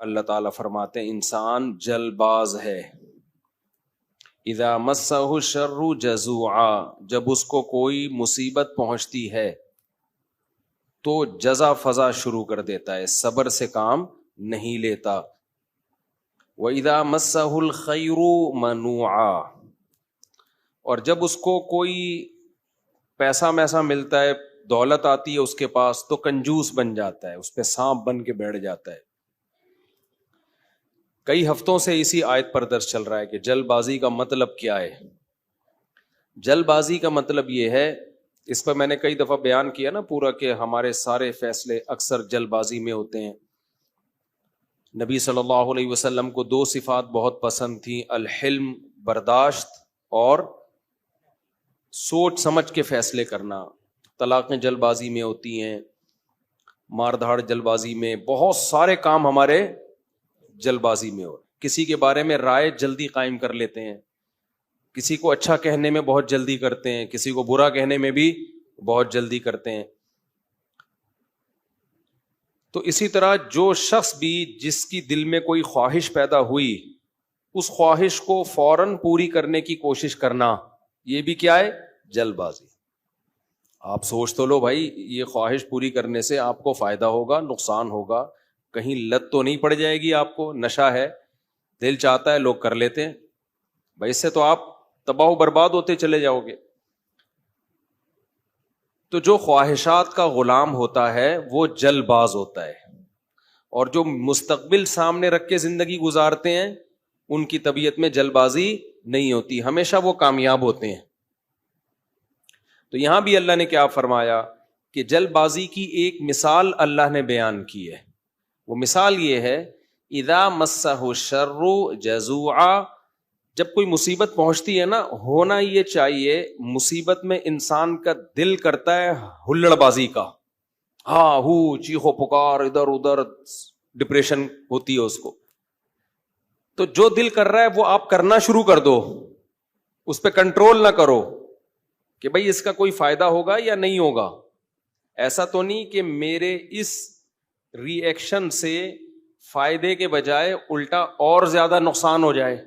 اللہ تعالیٰ فرماتے ہیں انسان جلد باز ہے. اذا مسہ الشر جزوعا، جب اس کو کوئی مصیبت پہنچتی ہے تو جزا فضا شروع کر دیتا ہے، صبر سے کام نہیں لیتا. وَإِذَا مَسَّهُ الْخَيْرُ مَنُوعًا، اور جب اس کو کوئی پیسہ میسا ملتا ہے، دولت آتی ہے اس کے پاس، تو کنجوس بن جاتا ہے، اس پہ سانپ بن کے بیٹھ جاتا ہے. کئی ہفتوں سے اسی آیت پر درس چل رہا ہے کہ جلد بازی کا مطلب کیا ہے. جلد بازی کا مطلب یہ ہے، اس پر میں نے کئی دفعہ بیان کیا نا پورا، کہ ہمارے سارے فیصلے اکثر جلد بازی میں ہوتے ہیں. نبی صلی اللہ علیہ وسلم کو دو صفات بہت پسند تھیں، الحلم برداشت، اور سوچ سمجھ کے فیصلے کرنا. طلاقیں جلد بازی میں ہوتی ہیں، مار دھاڑ جلد بازی میں، بہت سارے کام ہمارے جلد بازی میں ہو. کسی کے بارے میں رائے جلدی قائم کر لیتے ہیں، کسی کو اچھا کہنے میں بہت جلدی کرتے ہیں، کسی کو برا کہنے میں بھی بہت جلدی کرتے ہیں. تو اسی طرح جو شخص بھی جس کی دل میں کوئی خواہش پیدا ہوئی، اس خواہش کو فوراً پوری کرنے کی کوشش کرنا، یہ بھی کیا ہے؟ جلد بازی. آپ سوچ تو لو بھائی، یہ خواہش پوری کرنے سے آپ کو فائدہ ہوگا، نقصان ہوگا، کہیں لت تو نہیں پڑ جائے گی آپ کو؟ نشہ ہے، دل چاہتا ہے، لوگ کر لیتے ہیں بھائی، اس سے تو آپ تباہ و برباد ہوتے چلے جاؤ گے. تو جو خواہشات کا غلام ہوتا ہے وہ جلد باز ہوتا ہے، اور جو مستقبل سامنے رکھ کے زندگی گزارتے ہیں ان کی طبیعت میں جلد بازی نہیں ہوتی، ہمیشہ وہ کامیاب ہوتے ہیں. تو یہاں بھی اللہ نے کیا فرمایا کہ جلد بازی کی ایک مثال اللہ نے بیان کی ہے. وہ مثال یہ ہے، اذا مسہ الشر جزوعا، جب کوئی مصیبت پہنچتی ہے نا، ہونا یہ چاہیے مصیبت میں انسان کا دل کرتا ہے ہلڑ بازی کا، ہاں ہو چیخو پکار، ادھر ادھر، ڈپریشن ہوتی ہے اس کو. تو جو دل کر رہا ہے وہ آپ کرنا شروع کر دو، اس پہ کنٹرول نہ کرو کہ بھئی اس کا کوئی فائدہ ہوگا یا نہیں ہوگا. ایسا تو نہیں کہ میرے اس ری ایکشن سے فائدے کے بجائے الٹا اور زیادہ نقصان ہو جائے.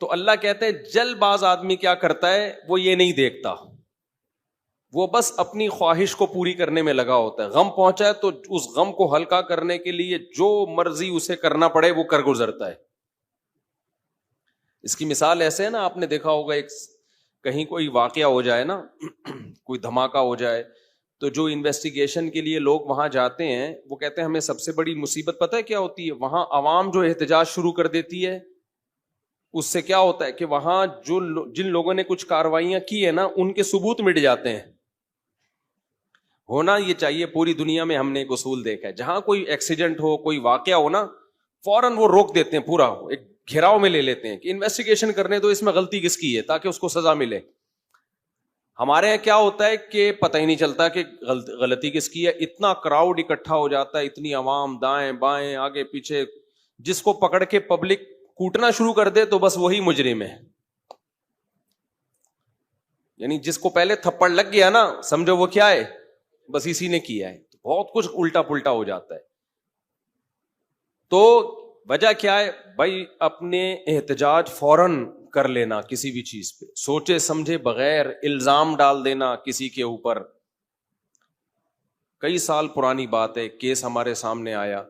تو اللہ کہتے ہیں جلد باز آدمی کیا کرتا ہے، وہ یہ نہیں دیکھتا، وہ بس اپنی خواہش کو پوری کرنے میں لگا ہوتا ہے. غم پہنچا ہے تو اس غم کو ہلکا کرنے کے لیے جو مرضی اسے کرنا پڑے وہ کر گزرتا ہے. اس کی مثال ایسے ہے نا، آپ نے دیکھا ہوگا، ایک کہیں کوئی واقعہ ہو جائے نا، کوئی دھماکہ ہو جائے، تو جو انویسٹیگیشن کے لیے لوگ وہاں جاتے ہیں وہ کہتے ہیں ہمیں سب سے بڑی مصیبت پتہ ہے کیا ہوتی ہے؟ وہاں عوام جو احتجاج شروع کر دیتی ہے، اس سے کیا ہوتا ہے کہ وہاں جن لوگوں نے کچھ کارروائیاں کی ہیں نا، ان کے ثبوت مٹ جاتے ہیں. ہونا یہ چاہیے، پوری دنیا میں ہم نے ایک اصول دیکھا ہے، جہاں کوئی ایکسیڈنٹ ہو، کوئی واقعہ ہو نا، فوراً وہ روک دیتے ہیں، پورا ایک گھیراؤ میں لے لیتے ہیں کہ انویسٹیگیشن کرنے تو اس میں غلطی کس کی ہے تاکہ اس کو سزا ملے. ہمارے یہاں کیا ہوتا ہے کہ پتہ ہی نہیں چلتا کہ غلطی کس کی ہے، اتنا کراؤڈ اکٹھا ہو جاتا ہے، اتنی عوام دائیں بائیں آگے پیچھے، جس کو پکڑ کے پبلک کوٹنا شروع کر دے تو بس وہی مجرم ہے. یعنی جس کو پہلے تھپڑ لگ گیا نا، سمجھو وہ کیا ہے، بس اسی نے کیا ہے. بہت کچھ الٹا پلٹا ہو جاتا ہے. تو وجہ کیا ہے بھائی؟ اپنے احتجاج فوراً کر لینا کسی بھی چیز پہ، سوچے سمجھے بغیر الزام ڈال دینا کسی کے اوپر. کئی سال پرانی بات ہے، کیس ہمارے سامنے آیا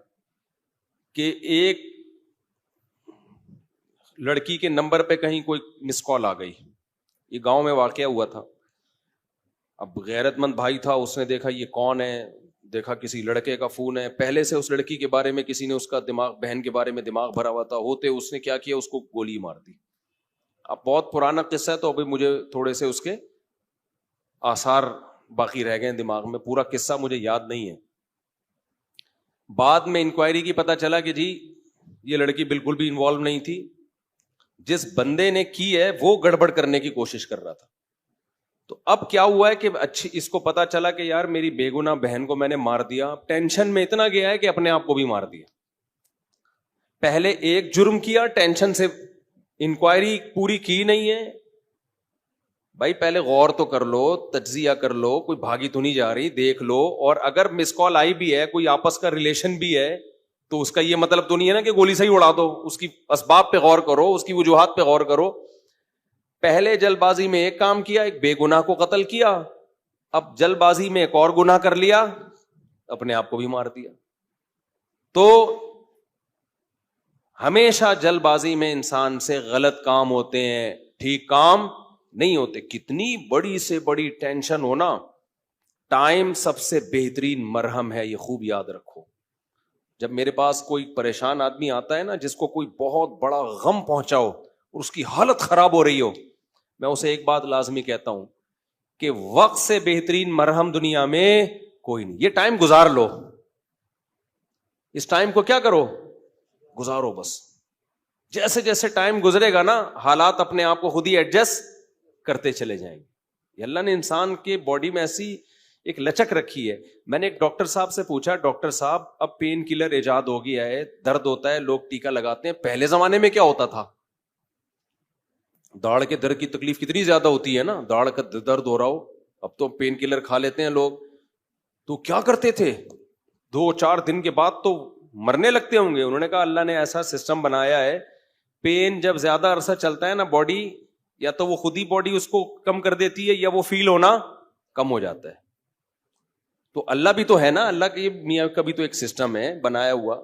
کہ ایک لڑکی کے نمبر پہ کہیں کوئی مس کال آ گئی. یہ گاؤں میں واقعہ ہوا تھا. اب غیرت مند بھائی تھا، اس نے دیکھا یہ کون ہے، دیکھا کسی لڑکے کا فون ہے، پہلے سے اس لڑکی کے بارے میں کسی نے اس کا دماغ، بہن کے بارے میں دماغ بھرا ہوا تھا، ہوتے اس نے کیا کیا، اس کو گولی مار دی. اب بہت پرانا قصہ ہے تو ابھی مجھے تھوڑے سے اس کے آثار باقی رہ گئے دماغ میں، پورا قصہ مجھے یاد نہیں ہے. بعد میں انکوائری کی پتہ چلا کہ جی یہ لڑکی بالکل بھی انوالو نہیں تھی، جس بندے نے کی ہے وہ گڑبڑ کرنے کی کوشش کر رہا تھا. تو اب کیا ہوا ہے کہ اچھی اس کو پتا چلا کہ یار میری بے گناہ بہن کو میں نے مار دیا، ٹینشن میں اتنا گیا ہے کہ اپنے آپ کو بھی مار دیا. پہلے ایک جرم کیا، ٹینشن سے انکوائری پوری کی نہیں ہے، بھائی پہلے غور تو کر لو, تجزیہ کر لو, کوئی بھاگی تو نہیں جا رہی, دیکھ لو, اور اگر مس کال آئی بھی ہے, کوئی آپس کا ریلیشن بھی ہے, تو اس کا یہ مطلب تو نہیں ہے نا کہ گولی سے ہی اڑا دو. اس کی اسباب پہ غور کرو, اس کی وجوہات پہ غور کرو. پہلے جلد بازی میں ایک کام کیا, ایک بے گناہ کو قتل کیا, اب جلد بازی میں ایک اور گناہ کر لیا, اپنے آپ کو بھی مار دیا. تو ہمیشہ جلد بازی میں انسان سے غلط کام ہوتے ہیں, ٹھیک کام نہیں ہوتے. کتنی بڑی سے بڑی ٹینشن ہونا, ٹائم سب سے بہترین مرہم ہے, یہ خوب یاد رکھو. جب میرے پاس کوئی پریشان آدمی آتا ہے نا, جس کو کوئی بہت بڑا غم پہنچا ہو اور اس کی حالت خراب ہو رہی ہو, میں اسے ایک بات لازمی کہتا ہوں کہ وقت سے بہترین مرہم دنیا میں کوئی نہیں. یہ ٹائم گزار لو, اس ٹائم کو کیا کرو, گزارو بس. جیسے جیسے ٹائم گزرے گا نا, حالات اپنے آپ کو خود ہی ایڈجسٹ کرتے چلے جائیں گے. یہ اللہ نے انسان کے باڈی میں ایسی ایک لچک رکھی ہے. میں نے ایک ڈاکٹر صاحب سے پوچھا, ڈاکٹر صاحب اب پین کلر ایجاد ہو گیا ہے, درد ہوتا ہے, لوگ ٹیکا لگاتے ہیں, پہلے زمانے میں کیا ہوتا تھا؟ داڑھ کے درد کی تکلیف کتنی زیادہ ہوتی ہے نا, داڑھ کا درد ہو رہا ہو, اب تو پین کلر کھا لیتے ہیں لوگ. تو کیا کرتے تھے, 2-4 دن کے بعد تو مرنے لگتے ہوں گے. انہوں نے کہا اللہ نے ایسا سسٹم بنایا ہے, پین جب زیادہ عرصہ چلتا ہے نا, باڈی یا تو وہ خود ہی باڈی اس کو کم کر دیتی ہے, یا وہ فیل ہونا کم ہو جاتا ہے. تو اللہ بھی تو ہے نا, اللہ کے میاں کا بھی تو ایک سسٹم ہے بنایا ہوا.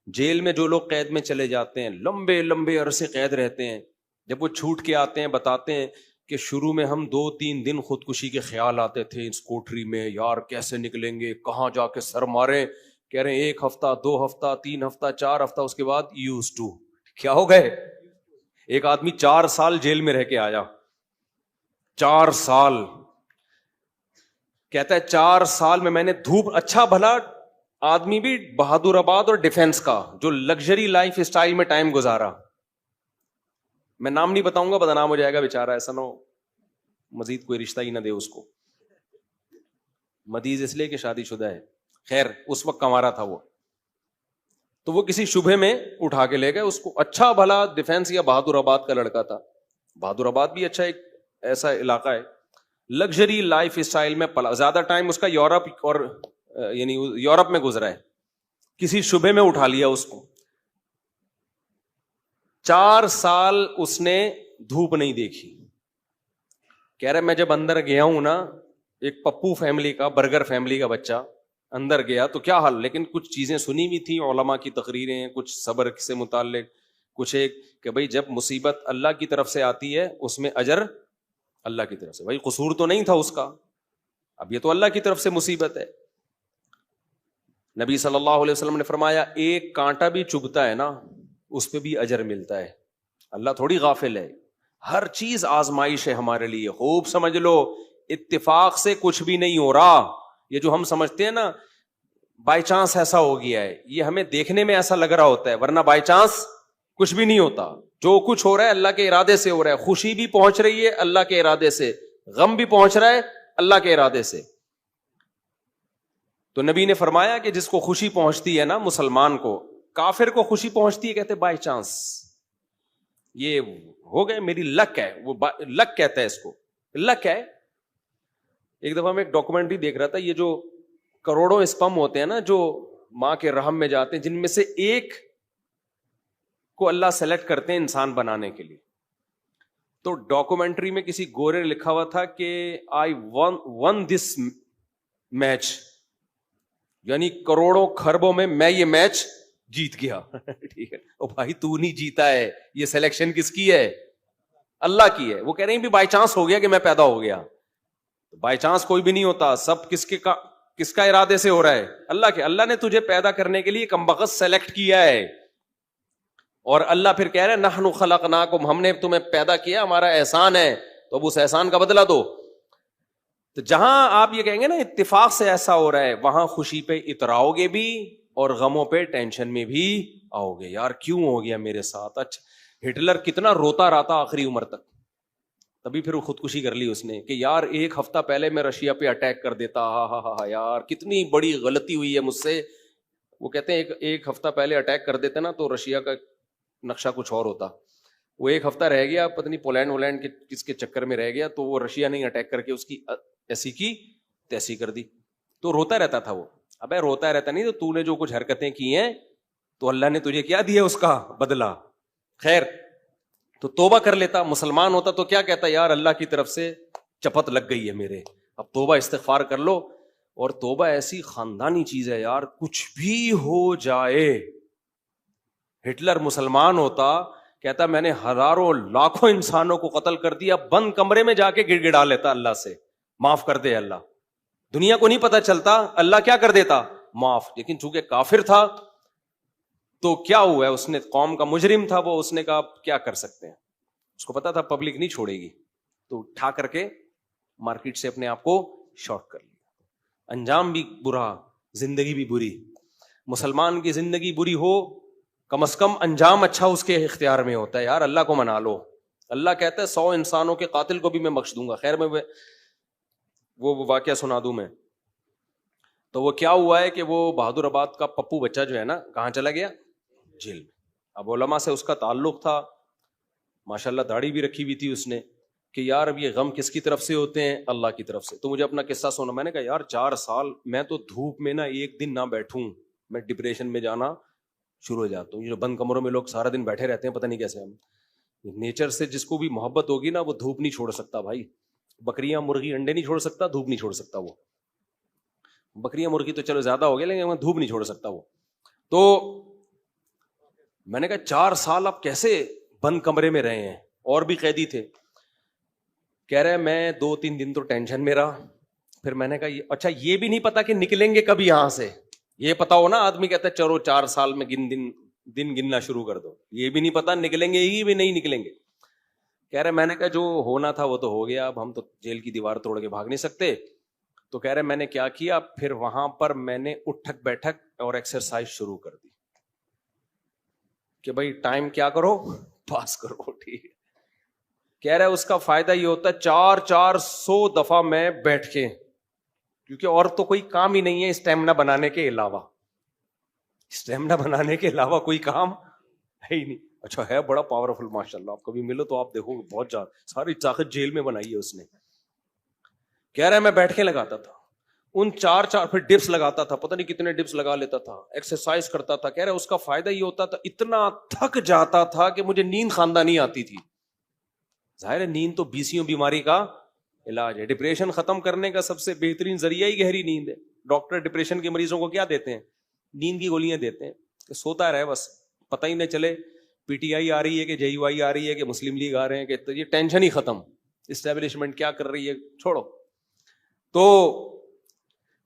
جیل میں جو لوگ قید میں چلے جاتے ہیں, لمبے لمبے عرصے قید رہتے ہیں, جب وہ چھوٹ کے آتے ہیں بتاتے ہیں کہ شروع میں ہم 2-3 دن خودکشی کے خیال آتے تھے اس کوٹری میں, یار کیسے نکلیں گے, کہاں جا کے سر ماریں. کہہ رہے ہیں 1 ہفتہ 2 ہفتہ 3 ہفتہ 4 ہفتہ, اس کے بعد یوز ٹو. کیا ہو گئے؟ ایک آدمی 4 سال جیل میں رہ کے آیا, 4 سال. کہتا ہے 4 سال میں نے دھوپ, اچھا بھلا آدمی بھی بہادر آباد اور ڈیفنس کا جو لگژری لائف اسٹائل میں ٹائم گزارا. میں نام نہیں بتاؤں گا, بدنام ہو جائے گا بیچارہ, ایسا نہ ہو مزید کوئی رشتہ ہی نہ دے اس کو. مدیز اس لیے کہ شادی شدہ ہے. خیر اس وقت کمارا تھا وہ, تو وہ کسی شبہ میں اٹھا کے لے گئے اس کو. اچھا بھلا ڈیفنس یا بہادر آباد کا لڑکا تھا. بہادر آباد بھی اچھا ایک ایسا علاقہ ہے, لگژری لائف اسٹائل میں پلا, زیادہ ٹائم اس کا یورپ اور یعنی یورپ میں گزرا ہے. کسی شبہ میں اٹھا لیا اس کو. 4 سال اس نے دھوپ نہیں دیکھی. کہہ رہے میں جب اندر گیا ہوں نا, ایک پپو فیملی کا, برگر فیملی کا بچہ اندر گیا تو کیا حال, لیکن کچھ چیزیں سنی بھی تھی, علماء کی تقریریں, کچھ صبر سے متعلق, کچھ ایک کہ بھائی جب مصیبت اللہ کی طرف سے آتی ہے اس میں اجر اللہ کی طرف سے. بھائی قصور تو نہیں تھا اس کا, اب یہ تو اللہ کی طرف سے مصیبت ہے. نبی صلی اللہ علیہ وسلم نے فرمایا ایک کانٹا بھی چبھتا ہے نا, اس پہ بھی اجر ملتا ہے. اللہ تھوڑی غافل ہے, ہر چیز آزمائش ہے ہمارے لیے. خوب سمجھ لو, اتفاق سے کچھ بھی نہیں ہو رہا. یہ جو ہم سمجھتے ہیں نا بائی چانس ایسا ہو گیا ہے, یہ ہمیں دیکھنے میں ایسا لگ رہا ہوتا ہے, ورنہ بائی چانس کچھ بھی نہیں ہوتا. جو کچھ ہو رہا ہے اللہ کے ارادے سے ہو رہا ہے. خوشی بھی پہنچ رہی ہے اللہ کے ارادے سے, غم بھی پہنچ رہا ہے اللہ کے ارادے سے. تو نبی نے فرمایا کہ جس کو خوشی پہنچتی ہے نا مسلمان کو, کافر کو خوشی پہنچتی ہے کہتے بائی چانس, یہ ہو گئے میری لک ہے, وہ لک کہتا ہے اس کو, لک ہے. ایک دفعہ میں ایک ڈاکومنٹری دیکھ رہا تھا, یہ جو کروڑوں اسپم ہوتے ہیں نا جو ماں کے رحم میں جاتے ہیں, جن میں سے ایک کو اللہ سلیکٹ کرتے ہیں انسان بنانے کے لیے. تو ڈاکومنٹری میں کسی گورے نے لکھا ہوا تھا کہ آئی ون دس میچ, یعنی کروڑوں خربوں میں یہ میچ جیت گیا. ٹھیک ہے, او بھائی تو نہیں جیتا ہے, یہ سلیکشن کس کی ہے؟ اللہ کی ہے. وہ کہہ رہے ہیں بھی بائی چانس ہو گیا کہ میں پیدا ہو گیا. بائی چانس کوئی بھی نہیں ہوتا, سب کس کا ارادے سے ہو رہا ہے؟ اللہ کے. اللہ نے تجھے پیدا کرنے کے لیے کمبخت سلیکٹ کیا ہے, اور اللہ پھر کہہ رہے ہیں نحن خلقناکم, ہم نے تمہیں پیدا کیا, ہمارا احسان ہے, تو اب اس احسان کا بدلہ دو. تو جہاں آپ یہ کہیں گے نا اتفاق سے ایسا ہو رہا ہے, وہاں خوشی پہ اتراؤ گے بھی اور غموں پہ ٹینشن میں بھی آؤ گے. یار کیوں ہو گیا میرے ساتھ؟ اچھا ہٹلر کتنا روتا رہتا آخری عمر تک, تبھی پھر وہ خودکشی کر لی اس نے کہ یار 1 ہفتہ پہلے میں رشیا پہ اٹیک کر دیتا, ہاں یار کتنی بڑی غلطی ہوئی ہے مجھ سے. وہ کہتے ہیں ایک ہفتہ پہلے اٹیک کر دیتے نا تو رشیا کا نقشہ کچھ اور ہوتا. وہ ایک ہفتہ رہ گیا, پتہ نہیں پولینڈ ولینڈ کے کس کے چکر میں رہ گیا, تو وہ رشیا نے اٹیک کر کے اس کی ایسی کی تیسی کر دی. تو روتا رہتا تھا وہ. ابے روتا رہتا نہیں, تو نے جو کچھ حرکتیں کی ہیں تو اللہ نے تجھے کیا دیا اس کا بدلہ. خیر, تو توبہ کر لیتا. مسلمان ہوتا تو کیا کہتا, یار اللہ کی طرف سے چپت لگ گئی ہے میرے, اب توبہ استغفار کر لو. اور توبہ ایسی خاندانی چیز ہے یار, کچھ بھی ہو جائے. ہٹلر مسلمان ہوتا, کہتا میں نے ہزاروں لاکھوں انسانوں کو قتل کر دیا, بند کمرے میں جا کے گڑ گڑا لیتا اللہ سے, معاف کر دے اللہ. دنیا کو نہیں پتا چلتا, اللہ کیا کر دیتا, معاف. لیکن چونکہ کافر تھا تو کیا ہوا ہے, اس نے قوم کا مجرم تھا وہ, اس نے کہا کیا کر سکتے ہیں, اس کو پتا تھا پبلک نہیں چھوڑے گی, تو اٹھا کر کے مارکیٹ سے اپنے آپ کو شارٹ کر لیا. انجام بھی برا, زندگی بھی بری. مسلمان کی زندگی بری ہو, کم از کم انجام اچھا اس کے اختیار میں ہوتا ہے. یار اللہ کو منا لو. اللہ کہتا ہے 100 انسانوں کے قاتل کو بھی میں بخش دوں گا. خیر میں وہ واقعہ سنا دوں میں. تو وہ کیا ہوا ہے کہ وہ بہادر آباد کا پپو بچہ جو ہے نا, کہاں چلا گیا, جیل میں. اب علماء سے اس کا تعلق تھا, ماشاءاللہ داڑھی بھی رکھی ہوئی تھی اس نے, کہ یار اب یہ غم کس کی طرف سے ہوتے ہیں, اللہ کی طرف سے. تو مجھے اپنا قصہ سنا. میں نے کہا یار 4 سال میں تو دھوپ میں نا ایک دن نہ بیٹھوں, میں ڈپریشن میں جانا شروع ہو جاتا ہوں. یہ جو بند کمروں میں لوگ سارا دن بیٹھے رہتے ہیں, پتہ نہیں کیسے. ہم نیچر سے جس کو بھی محبت ہوگی نا, وہ دھوپ نہیں چھوڑ سکتا بھائی. بکریاں مرغی انڈے نہیں چھوڑ سکتا, دھوپ نہیں چھوڑ سکتا. وہ بکریاں مرغی تو چلو زیادہ ہو گیا, لیکن دھوپ نہیں چھوڑ سکتا وہ. تو میں نے کہا 4 سال آپ کیسے بند کمرے میں رہے ہیں, اور بھی قیدی تھے. کہہ رہے میں 2-3 دن تو ٹینشن میں رہا. پھر میں نے کہا اچھا یہ بھی نہیں پتا کہ نکلیں گے کبھی یہاں سے. یہ پتا ہو نا, آدمی کہتا ہے چلو 4 سال میں دن گننا شروع کر دو. یہ بھی نہیں پتا نکلیں گے ہی بھی نہیں نکلیں گے. کہہ رہے میں نے کہا جو ہونا تھا وہ تو ہو گیا, اب ہم تو جیل کی دیوار توڑ کے بھاگ نہیں سکتے. تو کہہ رہے میں نے کیا کیا, پھر وہاں پر میں نے اٹھک بیٹھک اور ایکسرسائز شروع کر دی کہ بھائی ٹائم کیا کرو, پاس کرو. ٹھیک ہے. کہہ رہے اس کا فائدہ یہ ہوتا ہے 400 دفعہ میں بیٹھ کے, کیونکہ اور تو کوئی کام ہی نہیں ہے اسٹیمنا بنانے کے علاوہ. اسٹیمنا بنانے کے علاوہ کوئی کام ہے ہی نہیں. اچھا ہے بڑا پاورفل ماشاءاللہ, آپ کبھی ملو تو آپ دیکھو بہت زیادہ ساری طاقت جیل میں بنائی ہے اس نے. کہہ رہا ہے میں بیٹھ کے لگاتا تھا ان 4 پھر ڈپس لگاتا تھا, پتہ نہیں کتنے ڈپس لگا لیتا تھا, ایکسرسائز کرتا تھا. کہہ رہا ہے اس کا فائدہ یہ ہوتا تھا, اتنا تھک جاتا تھا کہ مجھے نیند خاندانی آتی تھی. ظاہر ہے نیند تو 20 بیماری کا علاج ہے. ڈپریشن ختم کرنے کا سب سے بہترین ذریعہ ہی گہری نیند ہے. ڈاکٹر ڈپریشن کے مریضوں کو کیا دیتے ہیں, نیند کی گولیاں دیتے ہیں کہ سوتا رہے بس, پتہ ہی نہ چلے پی ٹی آئی آ رہی ہے کہ جے یو آئی آ رہی ہے کہ مسلم لیگ آ رہے ہیں, کہ یہ ٹینشن ہی ختم, اسٹیبلشمنٹ کیا کر رہی ہے چھوڑو. تو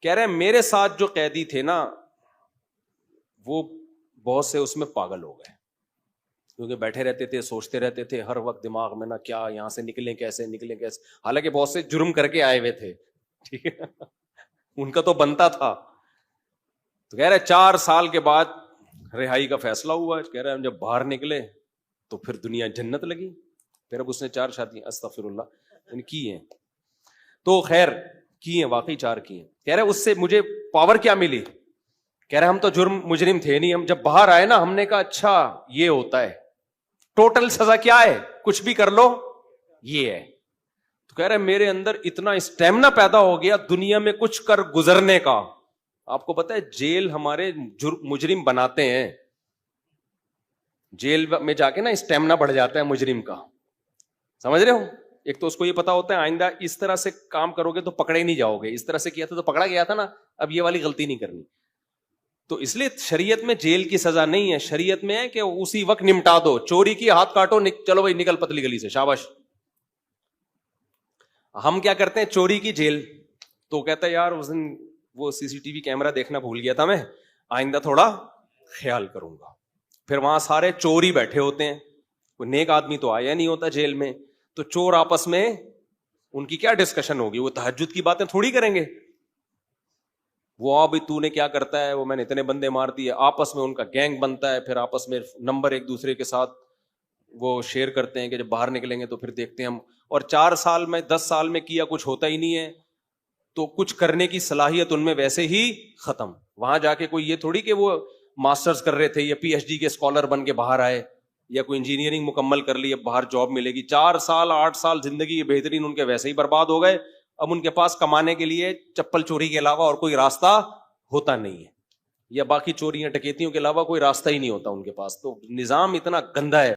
کہہ رہے ہیں میرے ساتھ جو قیدی تھے نا, وہ بہت سے اس میں پاگل ہو گئے, کیونکہ بیٹھے رہتے تھے, سوچتے رہتے تھے ہر وقت دماغ میں نا کیا یہاں سے نکلیں کیسے. حالانکہ بہت سے جرم کر کے آئے ہوئے تھے, ٹھیک ہے, ان کا تو بنتا تھا. تو کہہ رہے 4 سال کے بعد رہائی کا فیصلہ ہوا. کہہ رہے ہیں جب باہر نکلے تو پھر دنیا جنت لگی. پھر اب اس نے 4 شادیاں استغفر اللہ کی ہیں. تو خیر کی ہیں, واقعی 4 کی ہیں. کہہ رہے اس سے مجھے پاور کیا ملی. کہہ رہے ہم تو مجرم تھے نہیں, ہم جب باہر آئے نا ہم نے کہا اچھا یہ ہوتا ہے, ٹوٹل سزا کیا ہے, کچھ بھی کر لو یہ ہے. تو کہہ رہے میرے اندر اتنا اسٹیمنا پیدا ہو گیا دنیا میں کچھ کر گزرنے کا. آپ کو پتا ہے جیل ہمارے مجرم بناتے ہیں, جیل میں جا کے نا اسٹیمنا بڑھ جاتا ہے مجرم کا, سمجھ رہے ہو. ایک تو اس کو یہ پتا ہوتا ہے آئندہ اس طرح سے کام کرو گے تو پکڑے نہیں جاؤ گے, اس طرح سے کیا تھا تو پکڑا گیا تھا نا, اب یہ والی غلطی نہیں کرنی. تو اس لیے شریعت میں جیل کی سزا نہیں ہے, شریعت میں ہے کہ اسی وقت نمٹا دو. چوری کی ہاتھ کاٹو, چلو بھائی نکل پتلی گلی سے, شاباش. ہم کیا کرتے ہیں چوری کی جیل, تو کہتا ہے یار اس دن وہ سی سی ٹی وی کیمرہ دیکھنا بھول گیا تھا, میں آئندہ تھوڑا خیال کروں گا. پھر وہاں سارے چور ہی بیٹھے ہوتے ہیں, کوئی نیک آدمی تو آیا نہیں ہوتا جیل میں. تو چور آپس میں ان کی کیا ڈسکشن ہوگی, وہ تہجد کی باتیں تھوڑی کریں گے. وہ بھائی تو نے کیا کرتا ہے, وہ میں نے اتنے بندے مار دیے, آپس میں ان کا گینگ بنتا ہے. پھر آپس میں نمبر ایک دوسرے کے ساتھ وہ شیئر کرتے ہیں کہ جب باہر نکلیں گے تو پھر دیکھتے ہیں ہم. اور 4 سال میں 10 سال میں کیا کچھ ہوتا ہی نہیں ہے, تو کچھ کرنے کی صلاحیت ان میں ویسے ہی ختم. وہاں جا کے کوئی یہ تھوڑی کہ وہ ماسٹرز کر رہے تھے یا پی ایچ ڈی کے اسکالر بن کے باہر آئے, یا کوئی انجینئرنگ مکمل کر لی, اب باہر جاب ملے گی, 4 سال 8 سال زندگی بہترین ان کے ویسے ہی برباد ہو گئے. اب ان کے پاس کمانے کے لیے چپل چوری کے علاوہ اور کوئی راستہ ہوتا نہیں ہے, یا باقی چوریاں ڈکیتیوں کے علاوہ کوئی راستہ ہی نہیں ہوتا ان کے پاس. تو نظام اتنا گندا ہے.